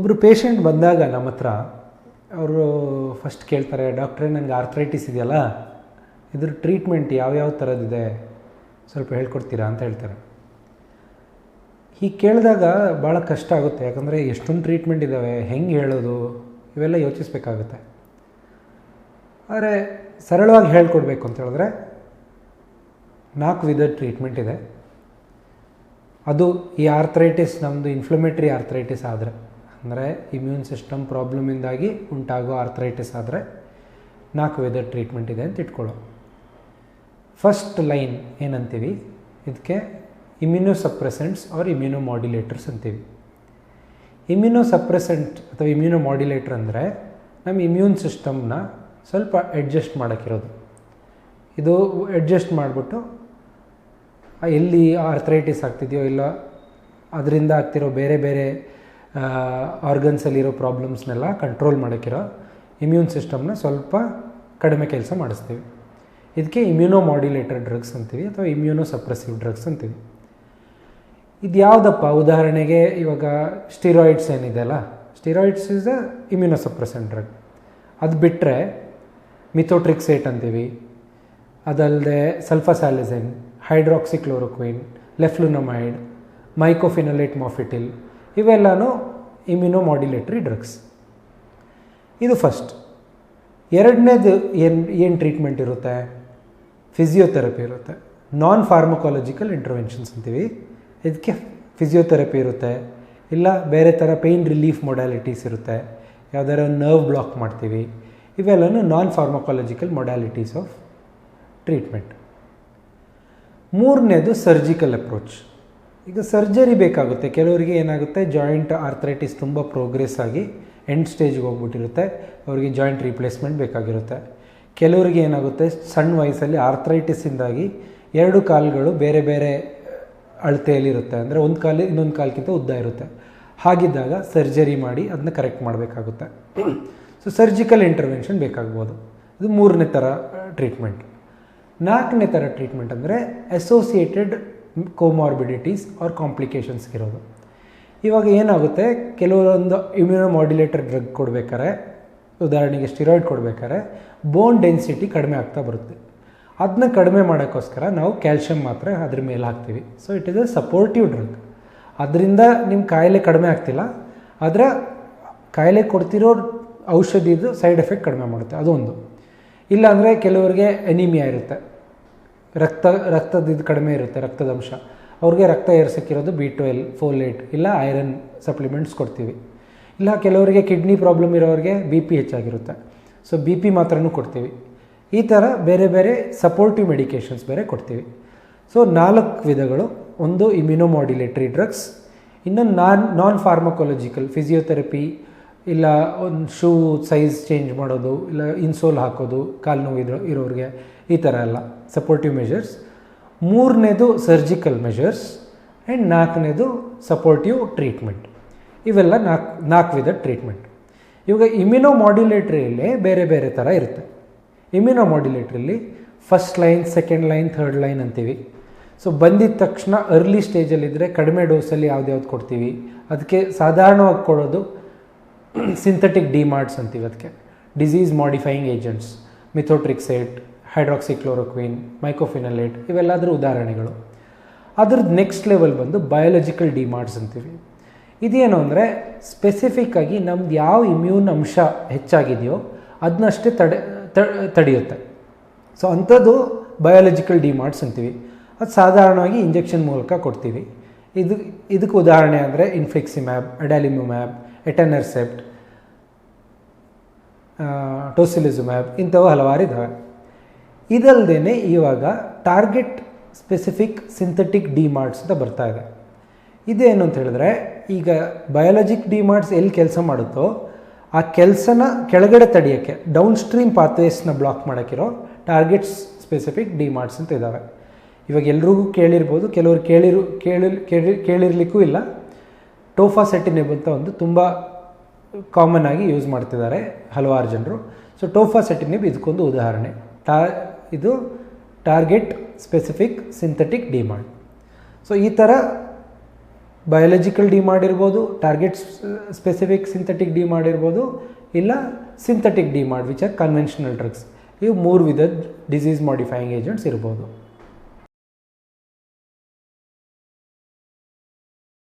ಒಬ್ಬರು ಪೇಷಂಟ್ ಬಂದಾಗ ನಮ್ಮ ಹತ್ರ ಅವರು ಫಸ್ಟ್ ಕೇಳ್ತಾರೆ, ಡಾಕ್ಟ್ರೇ ನನಗೆ ಆರ್ಥ್ರೈಟಿಸ್ ಇದೆಯಲ್ಲ, ಇದ್ರ ಟ್ರೀಟ್ಮೆಂಟ್ ಯಾವ್ಯಾವ ಥರದ್ದಿದೆ ಸ್ವಲ್ಪ ಹೇಳ್ಕೊಡ್ತೀರಾ ಅಂತ ಹೇಳ್ತಾರೆ. ಹೀಗೆ ಕೇಳಿದಾಗ ಭಾಳ ಕಷ್ಟ ಆಗುತ್ತೆ, ಯಾಕಂದರೆ ಎಷ್ಟೊಂದು ಟ್ರೀಟ್ಮೆಂಟ್ ಇದ್ದಾವೆ, ಹೆಂಗೆ ಹೇಳೋದು ಇವೆಲ್ಲ ಯೋಚಿಸ್ಬೇಕಾಗುತ್ತೆ. ಆದರೆ ಸರಳವಾಗಿ ಹೇಳ್ಕೊಡ್ಬೇಕು ಅಂತ ಹೇಳಿದ್ರೆ 4 ವಿಧದ ಟ್ರೀಟ್ಮೆಂಟ್ ಇದೆ. ಅದು ಈ ಆರ್ಥ್ರೈಟಿಸ್ ನಮ್ಮದು ಇನ್ಫ್ಲಮೇಟ್ರಿ ಆರ್ಥ್ರೈಟಿಸ್ ಆದರೆ, ಅಂದರೆ ಇಮ್ಯೂನ್ ಸಿಸ್ಟಮ್ ಪ್ರಾಬ್ಲಮಿಂದಾಗಿ ಉಂಟಾಗೋ ಆರ್ಥ್ರೈಟಿಸ್ ಆದರೆ 4 ವಿಧದ ಟ್ರೀಟ್ಮೆಂಟ್ ಇದೆ ಅಂತ ಇಟ್ಕೊಳ್ಳೋ. ಫಸ್ಟ್ ಲೈನ್ ಏನಂತೀವಿ, ಇದಕ್ಕೆ ಇಮ್ಯುನೋಸಪ್ರೆಸೆಂಟ್ಸ್ ಆರ್ ಇಮ್ಯುನೋಮಾಡ್ಯುಲೇಟರ್ಸ್ ಅಂತೀವಿ. ಇಮ್ಯುನೋಸಪ್ರೆಸೆಂಟ್ ಅಥವಾ ಇಮ್ಯುನೋಮಾಡ್ಯುಲೇಟರ್ ಅಂದರೆ ನಮ್ಮ ಇಮ್ಯೂನ್ ಸಿಸ್ಟಮ್ನ ಸ್ವಲ್ಪ ಅಡ್ಜಸ್ಟ್ ಮಾಡೋಕ್ಕಿರೋದು. ಇದು ಅಡ್ಜಸ್ಟ್ ಮಾಡಿಬಿಟ್ಟು ಎಲ್ಲಿ ಆರ್ಥ್ರೈಟಿಸ್ ಆಗ್ತಿದೆಯೋ ಇಲ್ಲ ಅದರಿಂದ ಆಗ್ತಿರೋ ಬೇರೆ ಬೇರೆ ಆರ್ಗನ್ಸಲ್ಲಿರೋ ಪ್ರಾಬ್ಲಮ್ಸ್ನೆಲ್ಲ ಕಂಟ್ರೋಲ್ ಮಾಡೋಕ್ಕಿರೋ ಇಮ್ಯೂನ್ ಸಿಸ್ಟಮ್ನ ಸ್ವಲ್ಪ ಕಡಿಮೆ ಕೆಲಸ ಮಾಡಿಸ್ತೀವಿ. ಇದಕ್ಕೆ ಇಮ್ಯುನೋಮಾಡ್ಯುಲೇಟರ್ ಡ್ರಗ್ಸ್ ಅಂತೀವಿ ಅಥವಾ ಇಮ್ಯುನೋಸಪ್ರೆಸಿವ್ ಡ್ರಗ್ಸ್ ಅಂತೀವಿ. ಇದು ಯಾವುದಪ್ಪ, ಉದಾಹರಣೆಗೆ ಇವಾಗ ಸ್ಟಿರಾಯ್ಡ್ಸ್ ಏನಿದೆಯಲ್ಲ, ಸ್ಟಿರಾಯ್ಡ್ಸ್ ಇಸ್ ಅ ಇಮ್ಯುನೋಸಪ್ರೆಸೆಂಟ್ ಡ್ರಗ್. ಅದು ಬಿಟ್ಟರೆ ಮಿಥೋಟ್ರಿಕ್ಸೇಟ್ ಅಂತೀವಿ, ಅದಲ್ಲದೆ ಸಲ್ಫಾಸ್ಯಾಲಿಸಿನ್, ಹೈಡ್ರಾಕ್ಸಿಕ್ಲೋರೋಕ್ವಿನ್, ಲೆಫ್ಲುನಮೈಡ್, ಮೈಕೋಫಿನಲೇಟ್ ಮಾಫಿಟಿಲ್ ಇವೆಲ್ಲನೂ ಇಮ್ಯುನೋಮಾಡ್ಯುಲೇಟರಿ ಡ್ರಗ್ಸ್. ಇದು ಫಸ್ಟ್. ಎರಡನೇದು ಏನು ಟ್ರೀಟ್ಮೆಂಟ್ ಇರುತ್ತೆ, ಫಿಸಿಯೋಥೆರಪಿ ಇರುತ್ತೆ. ನಾನ್ ಫಾರ್ಮಕಾಲಜಿಕಲ್ ಇಂಟರ್ವೆನ್ಷನ್ಸ್ ಅಂತೀವಿ. ಇದಕ್ಕೆ ಫಿಸಿಯೋಥೆರಪಿ ಇರುತ್ತೆ, ಇಲ್ಲ ಬೇರೆ ಥರ ಪೇಯ್ನ್ ರಿಲೀಫ್ ಮೊಡ್ಯಾಲಿಟೀಸ್ ಇರುತ್ತೆ, ಯಾವ್ದಾರ ನರ್ವ್ ಬ್ಲಾಕ್ ಮಾಡ್ತೀವಿ. ಇವೆಲ್ಲನೂ ನಾನ್ ಫಾರ್ಮಕಾಲಜಿಕಲ್ ಮೊಡ್ಯಾಲಿಟೀಸ್ ಆಫ್ ಟ್ರೀಟ್ಮೆಂಟ್. ಮೂರನೇದು ಸರ್ಜಿಕಲ್ ಅಪ್ರೋಚ್. ಈಗ ಸರ್ಜರಿ ಬೇಕಾಗುತ್ತೆ. ಕೆಲವರಿಗೆ ಏನಾಗುತ್ತೆ, ಜಾಯಿಂಟ್ ಆರ್ಥ್ರೈಟಿಸ್ ತುಂಬ ಪ್ರೋಗ್ರೆಸ್ ಆಗಿ ಎಂಡ್ ಸ್ಟೇಜ್ಗೆ ಹೋಗ್ಬಿಟ್ಟಿರುತ್ತೆ, ಅವರಿಗೆ ಜಾಯಿಂಟ್ ರಿಪ್ಲೇಸ್ಮೆಂಟ್ ಬೇಕಾಗಿರುತ್ತೆ. ಕೆಲವರಿಗೆ ಏನಾಗುತ್ತೆ, ಸಣ್ಣ ವಯಸ್ಸಲ್ಲಿ ಆರ್ಥ್ರೈಟಿಸಿಂದಾಗಿ 2 ಕಾಲುಗಳು ಬೇರೆ ಬೇರೆ ಅಳತೆಯಲ್ಲಿರುತ್ತೆ, ಅಂದರೆ ಒಂದು ಕಾಲು ಇನ್ನೊಂದು ಕಾಲಕ್ಕಿಂತ ಉದ್ದ ಇರುತ್ತೆ. ಹಾಗಿದ್ದಾಗ ಸರ್ಜರಿ ಮಾಡಿ ಅದನ್ನ ಕರೆಕ್ಟ್ ಮಾಡಬೇಕಾಗುತ್ತೆ. ಸೊ ಸರ್ಜಿಕಲ್ ಇಂಟರ್ವೆನ್ಷನ್ ಬೇಕಾಗ್ಬೋದು. ಇದು ಮೂರನೇ ಥರ ಟ್ರೀಟ್ಮೆಂಟ್. ನಾಲ್ಕನೇ ಥರ ಟ್ರೀಟ್ಮೆಂಟ್ ಅಂದರೆ ಅಸೋಸಿಯೇಟೆಡ್ ಕೋಮಾರ್ಬಿಡಿಟೀಸ್ ಆರ್ ಕಾಂಪ್ಲಿಕೇಶನ್ಸ್ಗಿರೋದು. ಇವಾಗ ಏನಾಗುತ್ತೆ, ಕೆಲವೊಂದು ಇಮ್ಯುನೋಮಾಡ್ಯುಲೇಟರ್ ಡ್ರಗ್ ಕೊಡಬೇಕಾರೆ, ಉದಾಹರಣೆಗೆ ಸ್ಟಿರಾಯ್ಡ್ ಕೊಡಬೇಕಾದ್ರೆ ಬೋನ್ ಡೆನ್ಸಿಟಿ ಕಡಿಮೆ ಆಗ್ತಾ ಬರುತ್ತೆ. ಅದನ್ನ ಕಡಿಮೆ ಮಾಡೋಕ್ಕೋಸ್ಕರ ನಾವು ಕ್ಯಾಲ್ಶಿಯಂ ಮಾತ್ರ ಅದ್ರ ಮೇಲೆ ಹಾಕ್ತೀವಿ. So it is a supportive drug. ಅದರಿಂದ ನಿಮ್ಮ ಕಾಯಿಲೆ ಕಡಿಮೆ ಆಗ್ತಿಲ್ಲ, ಆದರೆ ಕಾಯಿಲೆ ಕೊಡ್ತಿರೋ ಔಷಧಿದು ಸೈಡ್ ಎಫೆಕ್ಟ್ ಕಡಿಮೆ ಮಾಡುತ್ತೆ, ಅದೊಂದು. ಇಲ್ಲಾಂದರೆ ಕೆಲವರಿಗೆ ಎನಿಮಿಯಾ ಇರುತ್ತೆ, ರಕ್ತದ ಇದು ಕಡಿಮೆ ಇರುತ್ತೆ, ರಕ್ತದ ಅಂಶ. ಅವ್ರಿಗೆ ರಕ್ತ ಏರ್ಸಕ್ಕಿರೋದು B12, ಫೋಲೇಟ್ ಇಲ್ಲ ಐರನ್ ಸಪ್ಲಿಮೆಂಟ್ಸ್ ಕೊಡ್ತೀವಿ. ಇಲ್ಲ ಕೆಲವರಿಗೆ ಕಿಡ್ನಿ ಪ್ರಾಬ್ಲಮ್ ಇರೋರಿಗೆ BP ಹೆಚ್ಚಾಗಿರುತ್ತೆ, ಸೊ BP ಮಾತ್ರನೂ ಕೊಡ್ತೀವಿ. ಈ ಥರ ಬೇರೆ ಬೇರೆ ಸಪೋರ್ಟಿವ್ ಮೆಡಿಕೇಷನ್ಸ್ ಬೇರೆ ಕೊಡ್ತೀವಿ. ಸೊ 4 ವಿಧಗಳು. ಒಂದು ಇಮ್ಯುನೋಮಾಡ್ಯುಲೇಟರಿ ಡ್ರಗ್ಸ್, ಇನ್ನೊಂದು ನಾನ್ ಫಾರ್ಮಕಾಲಜಿಕಲ್ ಫಿಸಿಯೋಥೆರಪಿ, ಇಲ್ಲ ಒಂದು ಶೂ ಸೈಜ್ ಚೇಂಜ್ ಮಾಡೋದು, ಇಲ್ಲ ಇನ್ಸೋಲ್ ಹಾಕೋದು ಕಾಲು ನೋವು ಇರೋರಿಗೆ, ಈ ಥರ ಎಲ್ಲ ಸಪೋರ್ಟಿವ್ ಮೆಷರ್ಸ್. ಮೂರನೇದು ಸರ್ಜಿಕಲ್ ಮೆಷರ್ಸ್ ಆ್ಯಂಡ್ 4ನೇದು ಸಪೋರ್ಟಿವ್ ಟ್ರೀಟ್ಮೆಂಟ್. ಇವೆಲ್ಲ 4 ವಿಧದ ಟ್ರೀಟ್ಮೆಂಟ್. ಇವಾಗ ಇಮ್ಯುನೋಮಾಡ್ಯುಲೇಟ್ರಿಯಲ್ಲಿ ಬೇರೆ ಬೇರೆ ಥರ ಇರುತ್ತೆ. ಇಮ್ಯುನೋಮಾಡ್ಯುಲೇಟ್ರಲ್ಲಿ first line, second line, third line ಅಂತೀವಿ. ಸೊ ಬಂದಿದ್ದ ತಕ್ಷಣ ಅರ್ಲಿ ಸ್ಟೇಜಲ್ಲಿದ್ದರೆ ಕಡಿಮೆ ಡೋಸಲ್ಲಿ ಯಾವ್ದು ಕೊಡ್ತೀವಿ. ಅದಕ್ಕೆ ಸಾಧಾರಣವಾಗಿ ಕೊಡೋದು ಸಿಂಥೆಟಿಕ್ ಡಿಮಾರ್ಟ್ಸ್ ಅಂತೀವಿ. ಅದಕ್ಕೆ ಡಿಸೀಸ್ ಮಾಡಿಫೈಯಿಂಗ್ ಏಜೆಂಟ್ಸ್, ಮಿಥೋಟ್ರಿಕ್ಸೇಟ್, ಹೈಡ್ರಾಕ್ಸಿಕ್ಲೋರೋಕ್ವಿನ್, ಮೈಕೋಫಿನಲೇಟ್ ಇವೆಲ್ಲದರ ಉದಾಹರಣೆಗಳು. ಅದ್ರದ್ದು ನೆಕ್ಸ್ಟ್ ಲೆವೆಲ್ ಬಂದು ಬಯೋಲಜಿಕಲ್ ಡಿಮಾರ್ಟ್ಸ್ ಅಂತೀವಿ. ಇದೇನು ಅಂದರೆ ಸ್ಪೆಸಿಫಿಕ್ಕಾಗಿ ನಮ್ದು ಯಾವ ಇಮ್ಯೂನ್ ಅಂಶ ಹೆಚ್ಚಾಗಿದೆಯೋ ಅದನ್ನಷ್ಟೇ ತಡೆಯುತ್ತೆ. ಸೊ ಅಂಥದ್ದು ಬಯೋಲಜಿಕಲ್ ಡಿಮಾರ್ಟ್ಸ್ ಅಂತೀವಿ. ಅದು ಸಾಧಾರಣವಾಗಿ ಇಂಜೆಕ್ಷನ್ ಮೂಲಕ ಕೊಡ್ತೀವಿ. ಇದಕ್ಕೆ ಉದಾಹರಣೆ ಅಂದರೆ ಇನ್ಫ್ಲಿಕ್ಸಿಮ್ಯಾಬ್, ಅಡಾಲಿಮ್ಯುಮ್ಯಾಬ್, ಎಟನರ್ಸೆಪ್ಟ್, ಟೋಸಿಲಿಜುಮ್ಯಾಬ್ ಇಂಥವು ಹಲವಾರು ಇದ್ದಾವೆ. ಇದಲ್ಲದೆ ಇವಾಗ ಟಾರ್ಗೆಟ್ ಸ್ಪೆಸಿಫಿಕ್ ಸಿಂಥೆಟಿಕ್ ಡಿಮಾರ್ಟ್ಸ್ ಅಂತ ಬರ್ತಾ ಇದೆ. ಇದೇನು ಅಂತ ಹೇಳಿದ್ರೆ, ಈಗ ಬಯೋಲಜಿಕ್ ಡಿಮಾರ್ಟ್ಸ್ ಎಲ್ಲಿ ಕೆಲಸ ಮಾಡುತ್ತೋ ಆ ಕೆಲಸನ ಕೆಳಗಡೆ ತಡೆಯೋಕ್ಕೆ, ಡೌನ್ ಸ್ಟ್ರೀಮ್ ಪಾತ್ವೇಸ್ನ ಬ್ಲಾಕ್ ಮಾಡೋಕ್ಕಿರೋ ಟಾರ್ಗೆಟ್ಸ್ ಸ್ಪೆಸಿಫಿಕ್ ಡಿಮಾರ್ಟ್ಸ್ ಅಂತ ಇದ್ದಾವೆ. ಇವಾಗ ಎಲ್ರಿಗೂ ಕೇಳಿರ್ಬೋದು, ಕೆಲವರು ಕೇಳಿರ್ಲಿಕ್ಕೂ ಇಲ್ಲ. ಟೋಫಾಸೆಟಿನಿಬ್ ಅಂತ ಒಂದು ತುಂಬ ಕಾಮನ್ ಆಗಿ ಯೂಸ್ ಮಾಡ್ತಿದ್ದಾರೆ ಹಲವಾರು ಜನರು. ಸೊ ಟೋಫಾಸೆಟಿನಿಬ್ ಇದಕ್ಕೊಂದು ಉದಾಹರಣೆ. ಇದು target specific synthetic DMart. So ಈ ಥರ ಬಯಾಲಜಿಕಲ್ ಡಿ ಮಾಡಿರ್ಬೋದು, ಟಾರ್ಗೆಟ್ ಸ್ಪೆಸಿಫಿಕ್ ಸಿಂಥೆಟಿಕ್ ಡಿ ಮಾಡಿರ್ಬೋದು, ಇಲ್ಲ ಸಿಂಥೆಟಿಕ್ ಡಿ ಮಾಡಿ ವಿಚ್ ಆರ್ ಕನ್ವೆನ್ಷನಲ್ ಡ್ರಗ್ಸ್. ಇವು 3 ವಿಧದ ಡಿಸೀಸ್ ಮಾಡಿಫೈಯಿಂಗ್ ಏಜೆಂಟ್ಸ್ ಇರ್ಬೋದು.